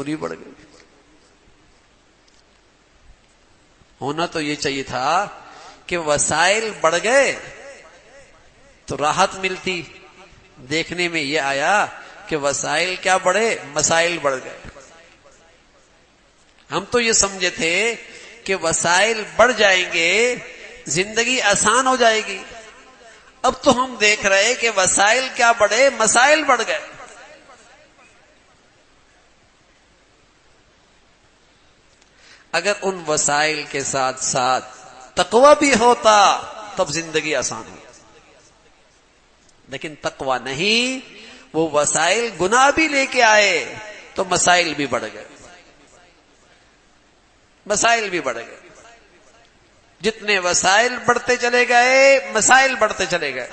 سکون ہی بڑھ گئی. ہونا تو یہ چاہیے تھا کہ وسائل بڑھ گئے تو راحت ملتی. دیکھنے میں یہ آیا کہ وسائل کیا بڑھے، مسائل بڑھ گئے. ہم تو یہ سمجھے تھے کہ وسائل بڑھ جائیں گے زندگی آسان ہو جائے گی. اب تو ہم دیکھ رہے کہ وسائل کیا بڑھے، مسائل بڑھ گئے. اگر ان وسائل کے ساتھ ساتھ تقوی بھی ہوتا تب زندگی آسان ہوتی. لیکن تقوی نہیں، وہ وسائل گناہ بھی لے کے آئے تو مسائل بھی بڑھ گئے. مسائل بھی بڑھ گئے. جتنے وسائل بڑھتے چلے گئے مسائل بڑھتے چلے گئے.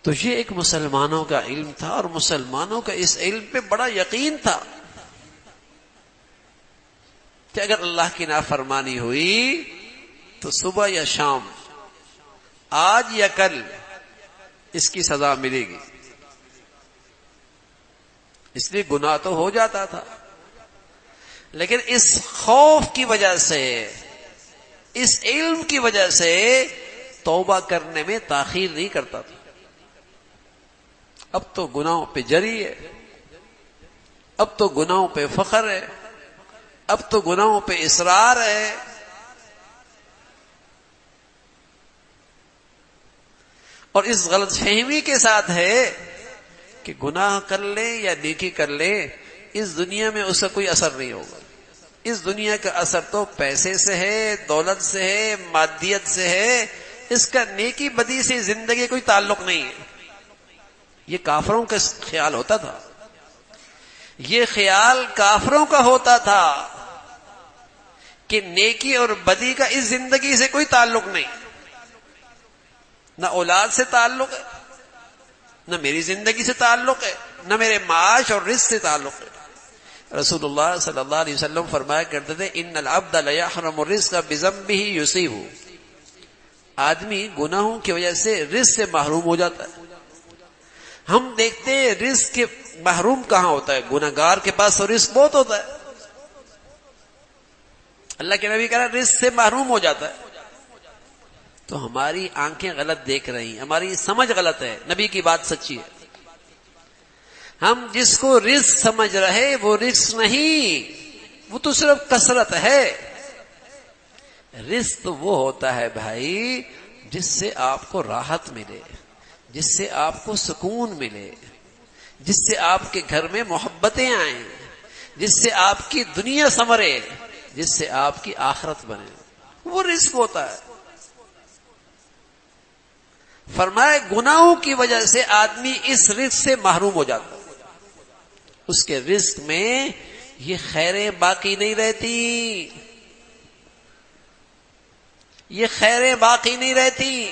تو یہ ایک مسلمانوں کا علم تھا، اور مسلمانوں کا اس علم پہ بڑا یقین تھا کہ اگر اللہ کی نافرمانی ہوئی تو صبح یا شام، آج یا کل اس کی سزا ملے گی. اس لیے گناہ تو ہو جاتا تھا، لیکن اس خوف کی وجہ سے، اس علم کی وجہ سے توبہ کرنے میں تاخیر نہیں کرتا تھا. اب تو گناہوں پہ جری ہے، اب تو گناہوں پہ فخر ہے، اب تو گناہوں پہ اصرار ہے. اور اس غلط فہمی کے ساتھ ہے کہ گناہ کر لیں یا نیکی کر لیں اس دنیا میں اس کا کوئی اثر نہیں ہوگا. اس دنیا کا اثر تو پیسے سے ہے، دولت سے ہے، مادیت سے ہے. اس کا نیکی بدی سے زندگی کوئی تعلق نہیں ہے. یہ کافروں کا خیال ہوتا تھا، یہ خیال کافروں کا ہوتا تھا کہ نیکی اور بدی کا اس زندگی سے کوئی تعلق نہیں. نہ اولاد سے تعلق ہے، نہ میری زندگی سے تعلق ہے، نہ میرے معاش اور رزق سے تعلق ہے. رسول اللہ صلی اللہ علیہ وسلم فرمایا کرتے تھے ان العبد لیحرم الرزق بذنبہ یصیبہ. آدمی گناہوں کی وجہ سے رزق سے محروم ہو جاتا ہے. ہم دیکھتے ہیں رزق کے محروم کہاں ہوتا ہے؟ گناہگار کے پاس تو رزق بہت ہوتا ہے. اللہ کے نبی کہہ رہا ہے رزق سے محروم ہو جاتا ہے. تو ہماری آنکھیں غلط دیکھ رہی ہیں، ہماری سمجھ غلط ہے. نبی کی بات سچی ہے. ہم جس کو رزق سمجھ رہے وہ رزق نہیں، وہ تو صرف کثرت ہے. رزق تو وہ ہوتا ہے بھائی جس سے آپ کو راحت ملے، جس سے آپ کو سکون ملے، جس سے آپ کے گھر میں محبتیں آئیں، جس سے آپ کی دنیا سنورے، جس سے آپ کی آخرت بنے. وہ رزق ہوتا ہے. فرمائے گناہوں کی وجہ سے آدمی اس رزق سے محروم ہو جاتا ہے. اس کے رزق میں یہ خیریں باقی نہیں رہتی، یہ خیریں باقی نہیں رہتی.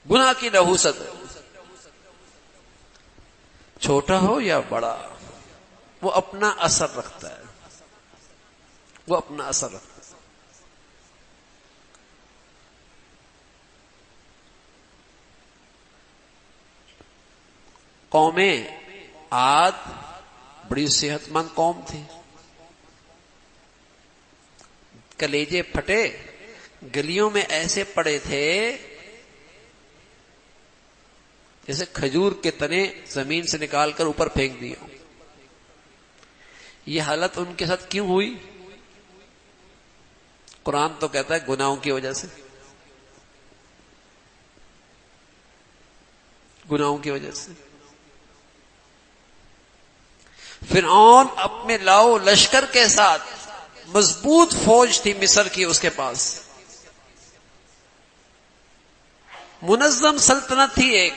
گناہ کی نحوست ہے، چھوٹا ہو یا بڑا وہ اپنا اثر رکھتا ہے، وہ اپنا اثر رکھتا ہے. قومیں عاد بڑی صحت مند قوم تھی. کلیجے پھٹے، گلیوں میں ایسے پڑے تھے جیسے کھجور کے تنے زمین سے نکال کر اوپر پھینک دیے. یہ حالت ان کے ساتھ کیوں ہوئی؟ قرآن تو کہتا ہے گناہوں کی وجہ سے، گناہوں کی وجہ سے. فرعون اپنے لاؤ لشکر کے ساتھ، مضبوط فوج تھی مصر کی اس کے پاس، منظم سلطنت تھی ایک،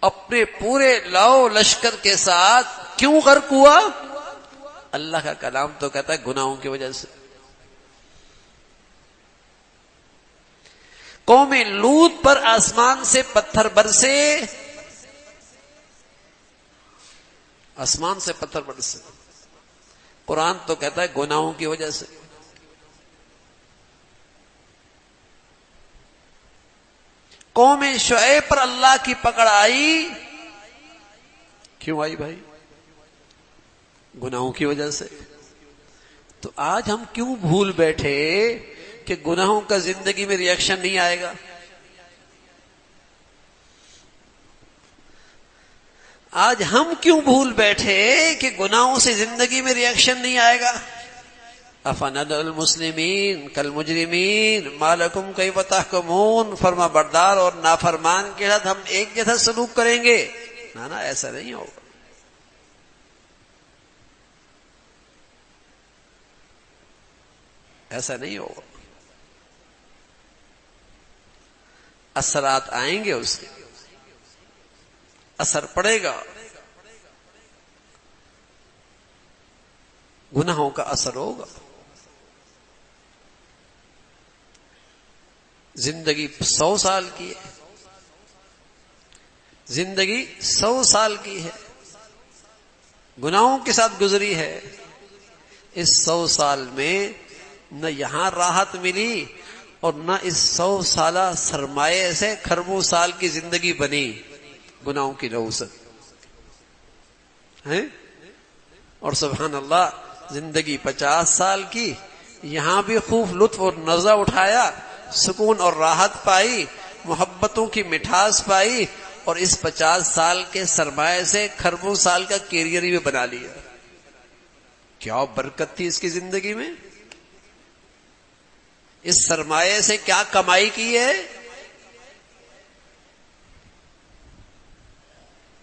اپنے پورے لاؤ لشکر کے ساتھ کیوں غرق ہوا؟ اللہ کا کلام تو کہتا ہے گناہوں کی وجہ سے. قوم لوط پر آسمان سے پتھر برسے، آسمان سے پتھر برسے. قرآن تو کہتا ہے گناہوں کی وجہ سے. قوم شعیب پر اللہ کی پکڑ آئی، کیوں آئی بھائی؟ گناہوں کی وجہ سے۔ تو آج ہم کیوں بھول بیٹھے کہ گناہوں کا زندگی میں ریئیکشن نہیں آئے گا؟ آج ہم کیوں بھول بیٹھے کہ گناہوں سے زندگی میں ریئیکشن نہیں آئے گا؟ افنجعل المسلمین کالمجرمین ما لکم کیف تحکمون، فرما بردار اور نافرمان کے ساتھ ہم ایک جیسا سلوک کریں گے؟ نا ایسا نہیں ہوگا۔ ایسا نہیں ہوگا۔ اثرات آئیں گے، اس کے اثر پڑے گا، گناہوں کا اثر ہوگا۔ زندگی 100 سال کی ہے، زندگی 100 سال کی ہے، گناہوں کے ساتھ گزری ہے۔ اس 100 سال میں نہ یہاں راحت ملی اور نہ اس 100 سالہ سرمایہ سے کھربوں سال کی زندگی بنی گناہوں کی نحوست ہے۔ اور سبحان اللہ، زندگی 50 سال کی، یہاں بھی خوب لطف اور مزہ اٹھایا، سکون اور راحت پائی، محبتوں کی مٹھاس پائی، اور اس 50 سال کے سرمایہ سے کھربوں سال کا کیریئر بھی بنا لیا۔ کیا برکت تھی اس کی زندگی میں! اس سرمایہ سے کیا کمائی کی ہے!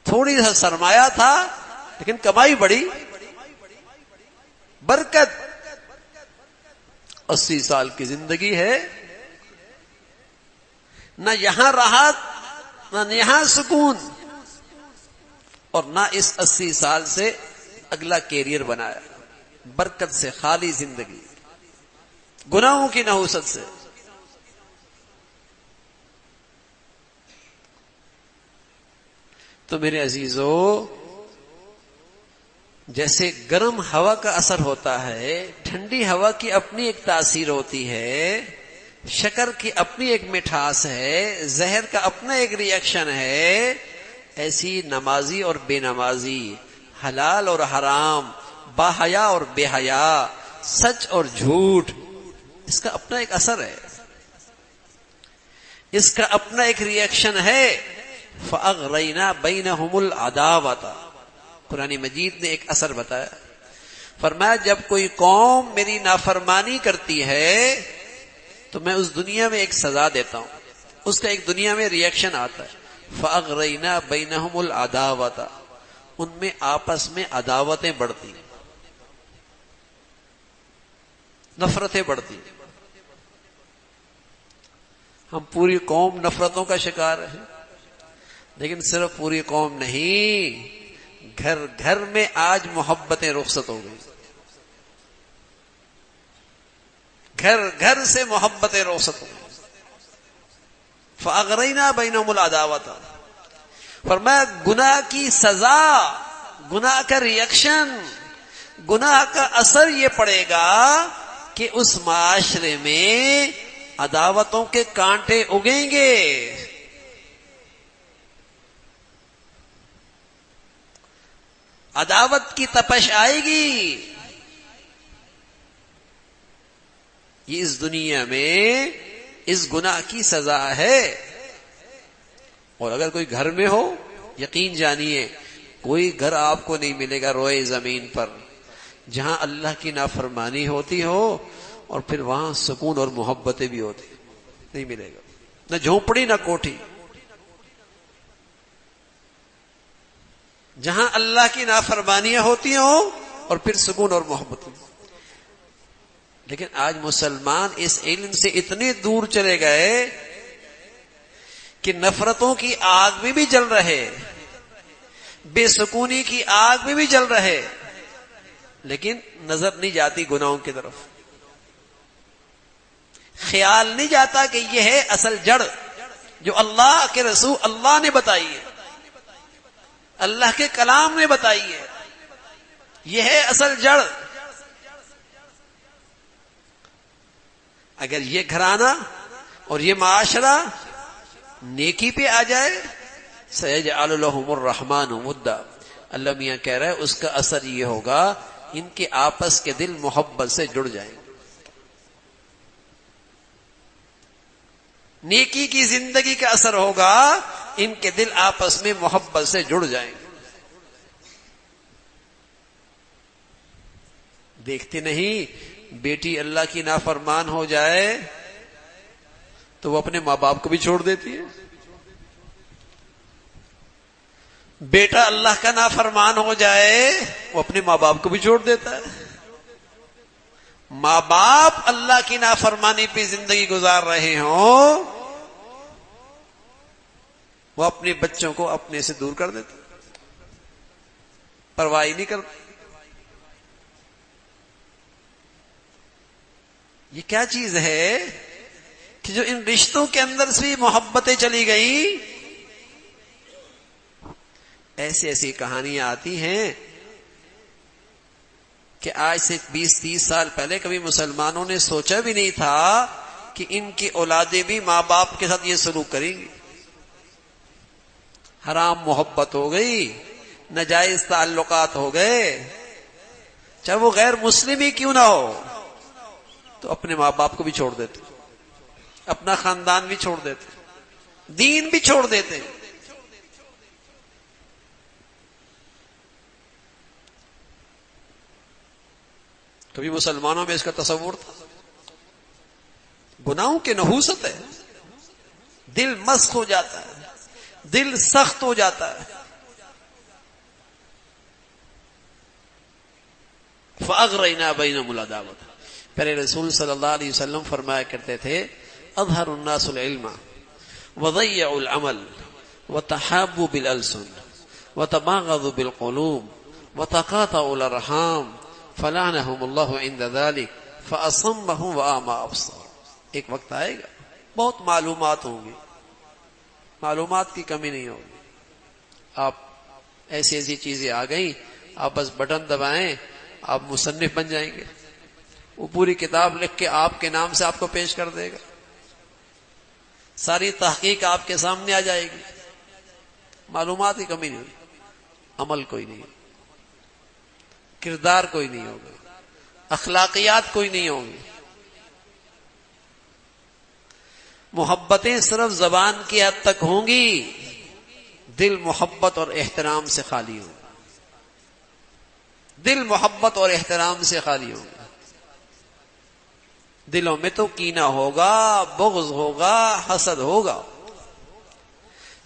تھوڑی سا سرمایہ تھا لیکن کمائی بڑی، برکت۔ 80 سال کی زندگی ہے، نہ یہاں راحت نہ یہاں سکون، اور نہ اس 80 سال سے اگلا کیریئر بنایا، برکت سے خالی زندگی، گناہوں کی نحوست سے۔ تو میرے عزیزو، جیسے گرم ہوا کا اثر ہوتا ہے، ٹھنڈی ہوا کی اپنی ایک تاثیر ہوتی ہے، شکر کی اپنی ایک مٹھاس ہے، زہر کا اپنا ایک ریئیکشن ہے، ایسی نمازی اور بے نمازی، حلال اور حرام، باحیا اور بے حیا، سچ اور جھوٹ، اس کا اپنا ایک اثر ہے، اس کا اپنا ایک ریئیکشن ہے۔ فَأَغْرَيْنَا بَيْنَهُمُ الْعَدَاوَةَ، قرآن مجید نے ایک اثر بتایا، فرمایا جب کوئی قوم میری نافرمانی کرتی ہے تو میں اس دنیا میں ایک سزا دیتا ہوں، اس کا ایک دنیا میں ریئیکشن آتا ہے۔ فَأَغْرَيْنَا بَيْنَهُمُ الْعَدَاوَةَ، ان میں آپس میں عداوتیں بڑھتی، نفرتیں بڑھتی۔ ہم پوری قوم نفرتوں کا شکار ہے، لیکن صرف پوری قوم نہیں، گھر گھر میں آج محبتیں رخصت ہو گئی، گھر گھر سے محبتیں رخصت ہو گئی۔ فَأَغْرَيْنَا بَيْنَهُمُ الْعَدَاوَةَ، فرمایا گناہ کی سزا، گناہ کا ریئیکشن، گناہ کا اثر یہ پڑے گا کہ اس معاشرے میں عداوتوں کے کانٹے اگیں گے، عداوت کی تپش آئے گی۔ یہ اس دنیا میں اس گناہ کی سزا ہے۔ اور اگر کوئی گھر میں ہو، یقین جانیے کوئی گھر آپ کو نہیں ملے گا روئے زمین پر جہاں اللہ کی نافرمانی ہوتی ہو اور پھر وہاں سکون اور محبتیں بھی ہوتی، نہیں ملے گا، نہ جھونپڑی نہ کوٹھی۔ جہاں اللہ کی نافرمانیاں ہوتی ہوں اور پھر سکون اور محبت۔ لیکن آج مسلمان اس علم سے اتنے دور چلے گئے کہ نفرتوں کی آگ میں بھی جل رہے، بے سکونی کی آگ میں بھی جل رہے، لیکن نظر نہیں جاتی گناہوں کی طرف، خیال نہیں جاتا کہ یہ ہے اصل جڑ جو اللہ کے رسول اللہ نے بتائی ہے، اللہ کے کلام نے بتائی ہے، یہ ہے اصل جڑ۔ اگر یہ گھرانہ اور یہ معاشرہ نیکی پہ آ جائے سیجعل لهم الرحمن ودا، اللہ میاں کہہ رہا ہے اس کا اثر یہ ہوگا ان کے آپس کے دل محبت سے جڑ جائیں گے. نیکی کی زندگی کا اثر ہوگا ان کے دل آپس میں محبت سے جڑ جائیں گے. دیکھتے نہیں بیٹی اللہ کی نافرمان ہو جائے تو وہ اپنے ماں باپ کو بھی چھوڑ دیتی ہے، بیٹا اللہ کا نافرمان ہو جائے وہ اپنے ماں باپ کو بھی چھوڑ دیتا ہے. ماں باپ اللہ کی نافرمانی پہ زندگی گزار رہے ہوں وہ اپنے بچوں کو اپنے سے دور کر دیتے، پرواہ نہیں کرتے. یہ کیا چیز ہے کہ جو ان رشتوں کے اندر سے محبتیں چلی گئی. ایسی ایسی کہانیاں آتی ہیں کہ آج سے 20-30 سال پہلے کبھی مسلمانوں نے سوچا بھی نہیں تھا کہ ان کی اولادیں بھی ماں باپ کے ساتھ یہ سلوک کریں گی. حرام محبت ہو گئی، ناجائز تعلقات ہو گئے، چاہے وہ غیر مسلم ہی کیوں نہ ہو، تو اپنے ماں باپ کو بھی چھوڑ دیتے، اپنا خاندان بھی چھوڑ دیتے، دین بھی چھوڑ دیتے. کبھی مسلمانوں میں اس کا تصور تھا؟ گناہوں کے نحوست ہے، دل مسخ ہو جاتا ہے، دل سخت ہو جاتا ہے. فَأَغْرَيْنَا بَيْنَهُمُ الْعَدَاوَةَ. پہلے رسول صلی اللہ علیہ وسلم فرمایا کرتے تھے اظہر الناس العلم وضيعوا العمل وتحابوا بالألسن وتباغضوا بالقلوب وتقاطعوا الارحام فلعنهم الله عند ذلك فأصمهم وأعمى أبصارهم. ایک وقت آئے گا بہت معلومات ہوں گی، معلومات کی کمی نہیں ہوگی. آپ ایسی ایسی چیزیں آ گئیں، آپ بس بٹن دبائیں آپ مصنف بن جائیں گے. وہ پوری کتاب لکھ کے آپ کے نام سے آپ کو پیش کر دے گا، ساری تحقیق آپ کے سامنے آ جائے گی. معلومات کی کمی نہیں ہوگی، عمل کوئی نہیں، کردار کوئی نہیں ہوگا، اخلاقیات کوئی نہیں ہوگی. محبتیں صرف زبان کی حد تک ہوں گی، دل محبت اور احترام سے خالی ہوگا، دل محبت اور احترام سے خالی ہوگا. دلوں میں تو کینہ ہوگا، بغض ہوگا، حسد ہوگا،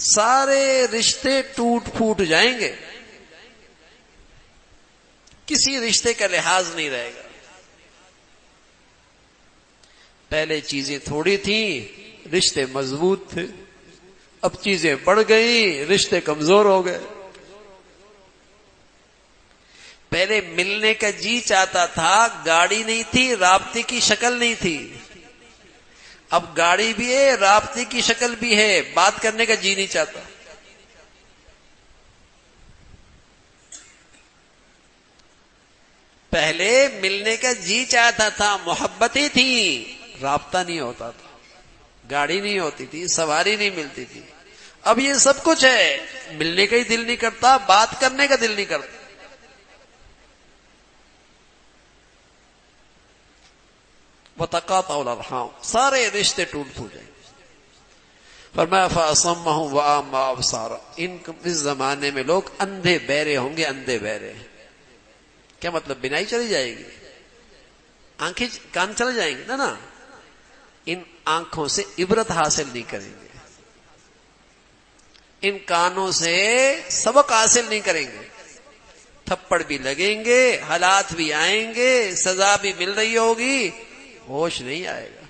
سارے رشتے ٹوٹ پھوٹ جائیں گے، کسی رشتے کا لحاظ نہیں رہے گا. پہلے چیزیں تھوڑی تھیں، رشتے مضبوط تھے، اب چیزیں بڑھ گئی، رشتے کمزور ہو گئے. پہلے ملنے کا جی چاہتا تھا، گاڑی نہیں تھی، رابطے کی شکل نہیں تھی. اب گاڑی بھی ہے، رابطے کی شکل بھی ہے، بات کرنے کا جی نہیں چاہتا. پہلے ملنے کا جی چاہتا تھا، محبتیں تھیں، رابطہ نہیں ہوتا تھا، گاڑی نہیں ہوتی تھی، سواری نہیں ملتی تھی. اب یہ سب کچھ ہے، ملنے کا ہی دل نہیں کرتا، بات کرنے کا دل نہیں کرتا. وَتَقَاطَعُوا الْأَرْحَامَ، سارے رشتے ٹوٹ پھوٹ جائیں. فرمایا فَأَصَمَّهُمْ وَأَعْمَى أَبْصَارَهُمْ. اس زمانے میں لوگ اندھے بہرے ہوں گے، اندھے بہرے. کیا مطلب؟ بینائی چلی جائے گی، آنکھیں کان چلے جائیں گے؟ نا ان آنکھوں سے عبرت حاصل نہیں کریں گے، ان کانوں سے سبق حاصل نہیں کریں گے. تھپڑ بھی لگیں گے، حالات بھی آئیں گے، سزا بھی مل رہی ہوگی، ہوش نہیں آئے گا.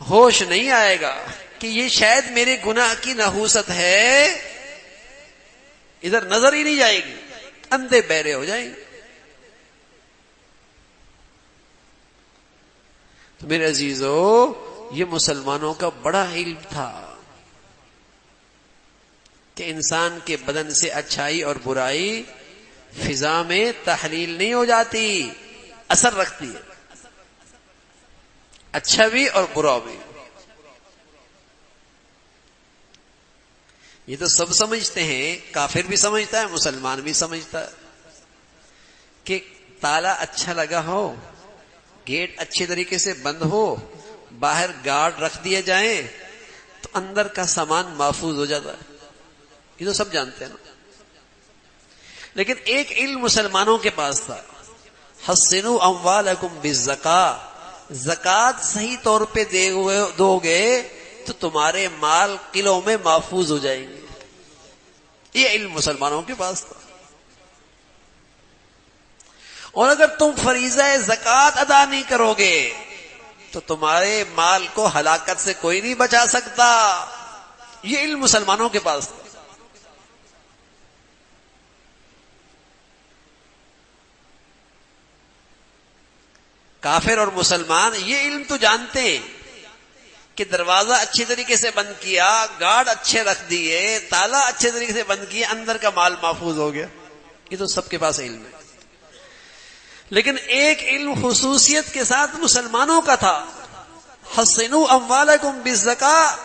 ہوش نہیں آئے گا کہ یہ شاید میرے گناہ کی نحوست ہے، ادھر نظر ہی نہیں جائے گی، اندھے بہرے ہو جائیں گے. تو میرے عزیزو، یہ مسلمانوں کا بڑا علم تھا کہ انسان کے بدن سے اچھائی اور برائی فضا میں تحلیل نہیں ہو جاتی، اثر رکھتی ہے، اچھا بھی اور برا بھی. یہ تو سب سمجھتے ہیں، کافر بھی سمجھتا ہے، مسلمان بھی سمجھتا ہے کہ تالا اچھا لگا ہو، گیٹ اچھے طریقے سے بند ہو، باہر گارڈ رکھ دیے جائیں تو اندر کا سامان محفوظ ہو جاتا ہے. یہ تو سب جانتے ہیں نا. لیکن ایک علم مسلمانوں کے پاس تھا، حسنوا اموالکم بالزکاۃ، زکوٰۃ صحیح طور پہ دو گے تو تمہارے مال قلعوں میں محفوظ ہو جائیں گے. یہ علم مسلمانوں کے پاس تھا. اور اگر تم فریضہ زکوٰۃ ادا نہیں کرو گے تو تمہارے مال کو ہلاکت سے کوئی نہیں بچا سکتا. یہ علم مسلمانوں کے پاس تھا. کافر اور مسلمان یہ علم تو جانتے ہیں کہ دروازہ اچھی طریقے سے بند کیا، گارڈ اچھے رکھ دیے، تالا اچھے طریقے سے بند کیا، اندر کا مال محفوظ ہو گیا. یہ تو سب کے پاس علم ہے. لیکن ایک علم خصوصیت کے ساتھ مسلمانوں کا تھا، حسنوا اموالکم بالزکاۃ،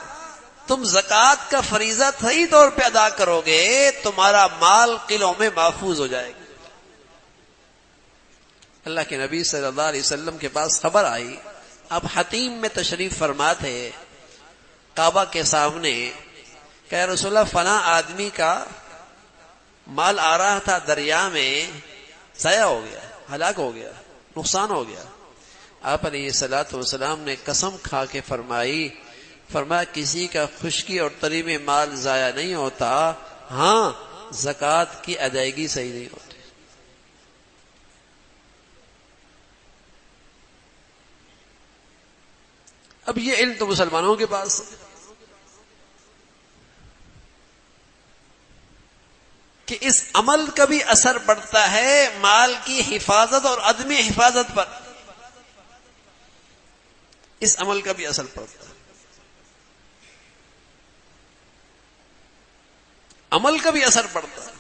تم زکوٰۃ کا فریضہ صحیح طور پہ ادا کرو گے تمہارا مال قلعوں میں محفوظ ہو جائے گا. اللہ کے نبی صلی اللہ علیہ وسلم کے پاس خبر آئی، آپ حتیم میں تشریف فرما تھے، کعبہ کے سامنے، کہ رسول اللہ فلاں آدمی کا مال آ رہا تھا دریا میں، ضائع ہو گیا، ہلاک ہو گیا، نقصان ہو گیا. آپ علیہ الصلوۃ والسلام نے قسم کھا کے فرمایا کسی کا خشکی اور تری میں مال ضائع نہیں ہوتا، ہاں زکوٰۃ کی ادائیگی صحیح نہیں ہوتی. اب یہ علم تو مسلمانوں کے پاس ہے کہ اس عمل کا بھی اثر پڑتا ہے مال کی حفاظت اور عدم حفاظت پر. اس عمل کا بھی اثر پڑتا ہے، عمل کا بھی اثر پڑتا ہے.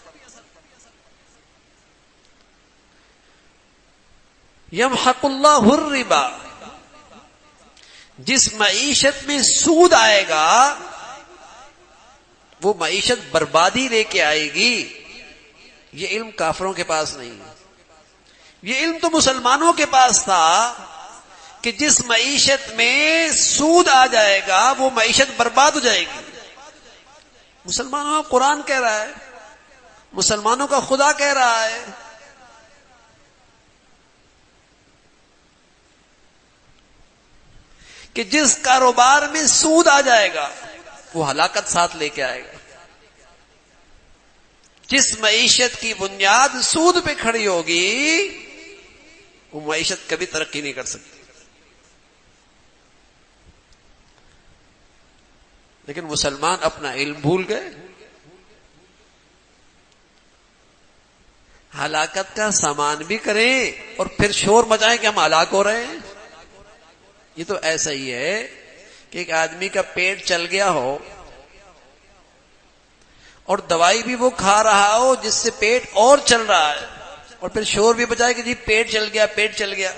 یمحق اللہ الربا، جس معیشت میں سود آئے گا وہ معیشت بربادی لے کے آئے گی. یہ علم کافروں کے پاس نہیں ہے. یہ علم تو مسلمانوں کے پاس تھا کہ جس معیشت میں سود آ جائے گا وہ معیشت برباد ہو جائے گی. مسلمانوں کا قرآن کہہ رہا ہے، مسلمانوں کا خدا کہہ رہا ہے. کہ جس کاروبار میں سود آ جائے گا وہ ہلاکت ساتھ لے کے آئے گا. جس معیشت کی بنیاد سود پہ کھڑی ہوگی وہ معیشت کبھی ترقی نہیں کر سکتی. لیکن مسلمان اپنا علم بھول گئے، ہلاکت کا سامان بھی کریں اور پھر شور مچائیں کہ ہم ہلاک ہو رہے ہیں. یہ تو ایسا ہی ہے کہ ایک آدمی کا پیٹ چل گیا ہو اور دوائی بھی وہ کھا رہا ہو جس سے پیٹ اور چل رہا ہے، اور پھر شور بھی بجائے کہ جی پیٹ چل گیا، پیٹ چل گیا.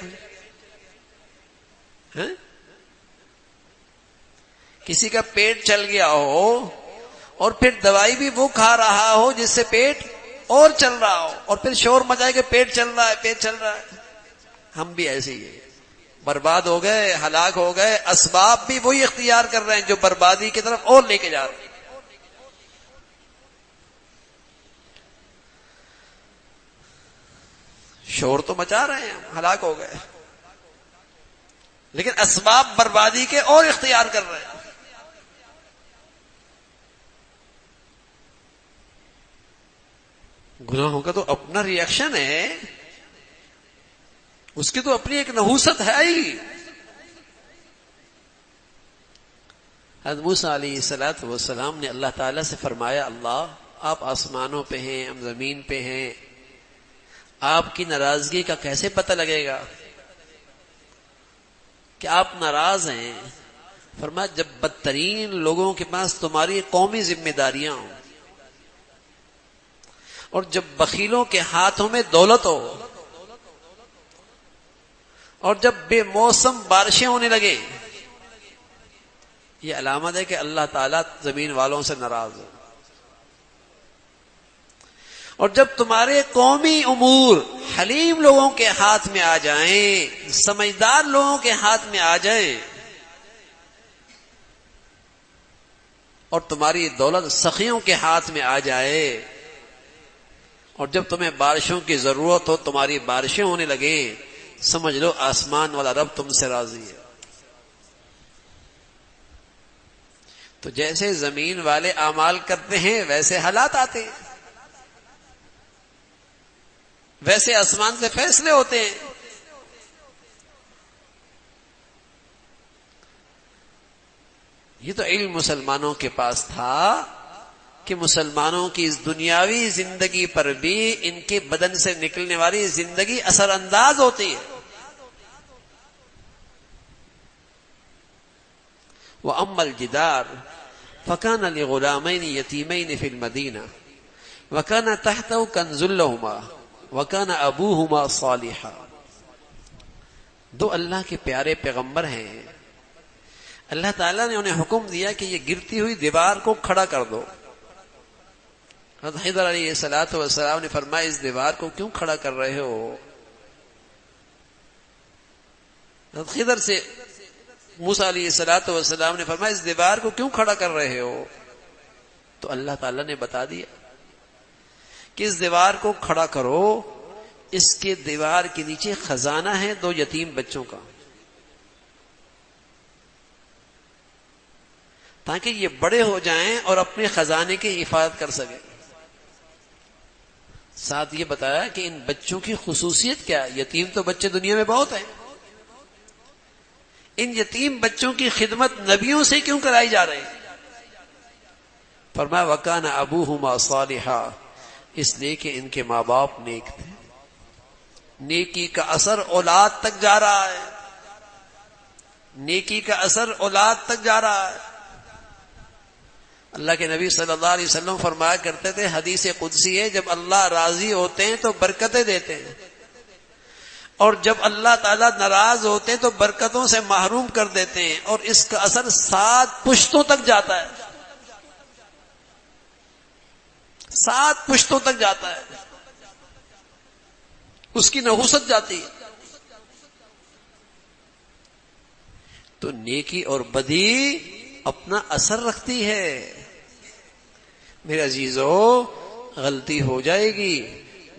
کسی کا پیٹ چل گیا ہو اور پھر دوائی بھی وہ کھا رہا ہو جس سے پیٹ اور چل رہا ہو، اور پھر شور مچائے کہ پیٹ چل رہا ہے، پیٹ چل رہا ہے. ہم بھی ایسے ہی ہیں، برباد ہو گئے، ہلاک ہو گئے. اسباب بھی وہی اختیار کر رہے ہیں جو بربادی کی طرف اور لے کے جا رہے ہیں. شور تو مچا رہے ہیں، ہم ہلاک ہو گئے، لیکن اسباب بربادی کے اور اختیار کر رہے ہیں. گناہوں کا تو اپنا ری ایکشن ہے، اس کی تو اپنی ایک نحوست ہے ہی. حضرت موسیٰ علیہ الصلوۃ والسلام نے اللہ تعالیٰ سے فرمایا، اللہ آپ آسمانوں پہ ہیں، ہم زمین پہ ہیں، آپ کی ناراضگی کا کیسے پتہ لگے گا کہ آپ ناراض ہیں؟ فرمایا جب بدترین لوگوں کے پاس تمہاری قومی ذمہ داریاں ہوں، اور جب بخیلوں کے ہاتھوں میں دولت ہو، اور جب بے موسم بارشیں ہونے لگے، یہ علامت ہے کہ اللہ تعالیٰ زمین والوں سے ناراض ہے. اور جب تمہارے قومی امور حلیم لوگوں کے ہاتھ میں آ جائیں، سمجھدار لوگوں کے ہاتھ میں آ جائیں، اور تمہاری دولت سخیوں کے ہاتھ میں آ جائے، اور جب تمہیں بارشوں کی ضرورت ہو، تمہاری بارشیں ہونے لگے، سمجھ لو آسمان والا رب تم سے راضی ہے۔ تو جیسے زمین والے اعمال کرتے ہیں ویسے حالات آتے ہیں، ویسے آسمان سے فیصلے ہوتے ہیں۔ یہ تو علم مسلمانوں کے پاس تھا کہ مسلمانوں کی اس دنیاوی زندگی پر بھی ان کے بدن سے نکلنے والی زندگی اثر انداز ہوتی ہے۔ وَأَمَّا الْجِدَارُ فَكَانَ لِغُلَامَيْنِ يَتِيمَيْنِ فِي الْمَدِينَةِ وَكَانَ تَحْتَهُ كَنْزٌ لَهُمَا وَكَانَ أَبُوهُمَا صَالِحًا۔ دو اللہ کے پیارے پیغمبر ہیں، اللہ تعالیٰ نے انہیں حکم دیا کہ یہ گرتی ہوئی دیوار کو کھڑا کر دو۔ حضرت خضر علیہ السلام نے فرمایا اس دیوار کو کیوں کھڑا کر رہے ہو؟ حضرت خضر سے موسیٰ علیہ السلام نے فرمایا اس دیوار کو کیوں کھڑا کر رہے ہو؟ تو اللہ تعالیٰ نے بتا دیا کہ اس دیوار کو کھڑا کرو، اس کے دیوار کے نیچے خزانہ ہے دو یتیم بچوں کا، تاکہ یہ بڑے ہو جائیں اور اپنے خزانے کی حفاظت کر سکیں۔ ساتھ یہ بتایا کہ ان بچوں کی خصوصیت کیا ہے، یتیم تو بچے دنیا میں بہت ہیں، ان یتیم بچوں کی خدمت نبیوں سے کیوں کرائی جا رہی؟ فرمایا وَكَانَ أَبُوهُمَا صَالِحًا، اس لیے کہ ان کے ماں باپ نیک تھے، نیکی کا اثر اولاد تک جا رہا ہے، نیکی کا اثر اولاد تک جا رہا ہے۔ اللہ کے نبی صلی اللہ علیہ وسلم فرمایا کرتے تھے، حدیث قدسی ہے، جب اللہ راضی ہوتے ہیں تو برکتیں دیتے ہیں، اور جب اللہ تعالیٰ ناراض ہوتے ہیں تو برکتوں سے محروم کر دیتے ہیں، اور اس کا اثر 7 پشتوں تک جاتا ہے، 7 پشتوں تک جاتا ہے، اس کی نحوست جاتی ہے۔ تو نیکی اور بدی اپنا اثر رکھتی ہے۔ میرے عزیزو، غلطی ہو جائے گی،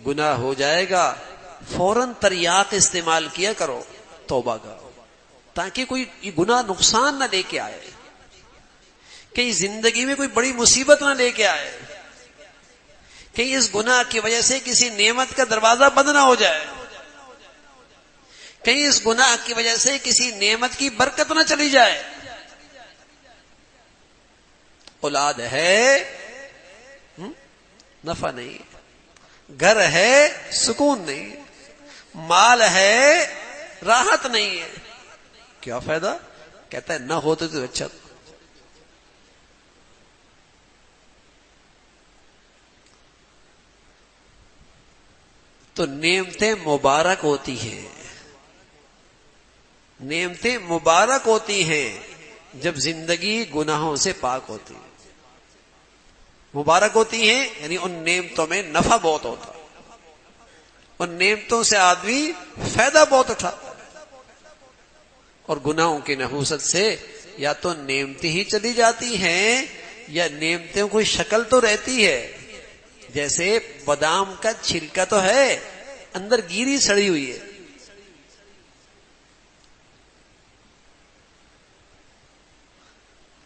گناہ ہو جائے گا، فوراً تریاق استعمال کیا کرو، توبہ کرو، تاکہ کوئی گناہ نقصان نہ لے کے آئے، کہیں زندگی میں کوئی بڑی مصیبت نہ لے کے آئے، کہیں اس گناہ کی وجہ سے کسی نعمت کا دروازہ بند نہ ہو جائے، کہیں اس گناہ کی وجہ سے کسی نعمت کی برکت نہ چلی جائے۔ اولاد ہے نفع نہیں، گھر ہے سکون نہیں، مال ہے راحت نہیں ہے، کیا فائدہ؟ کہتا ہے نہ ہوتے تو اچھا تھا۔ تو نعمتیں مبارک ہوتی ہیں، نعمتیں مبارک ہوتی ہیں جب زندگی گناہوں سے پاک ہوتی ہے، مبارک ہوتی ہیں یعنی ان نعمتوں میں نفع بہت ہوتا ہے، ان نعمتوں سے آدمی فائدہ بہت اٹھاتا ہے، اور گناہوں کی نحوست سے یا تو نعمتیں ہی چلی جاتی ہیں یا نعمتوں کی شکل تو رہتی ہے، جیسے بادام کا چھلکا تو ہے، اندر گیری سڑی ہوئی ہے،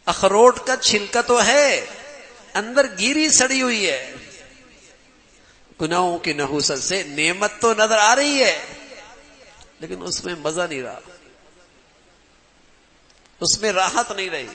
اخروٹ کا چھلکا تو ہے، اندر گیری سڑی ہوئی ہے۔ گناہوں کی نحوست سے نعمت تو نظر آ رہی ہے لیکن اس میں مزہ نہیں رہا، اس میں راحت نہیں رہی۔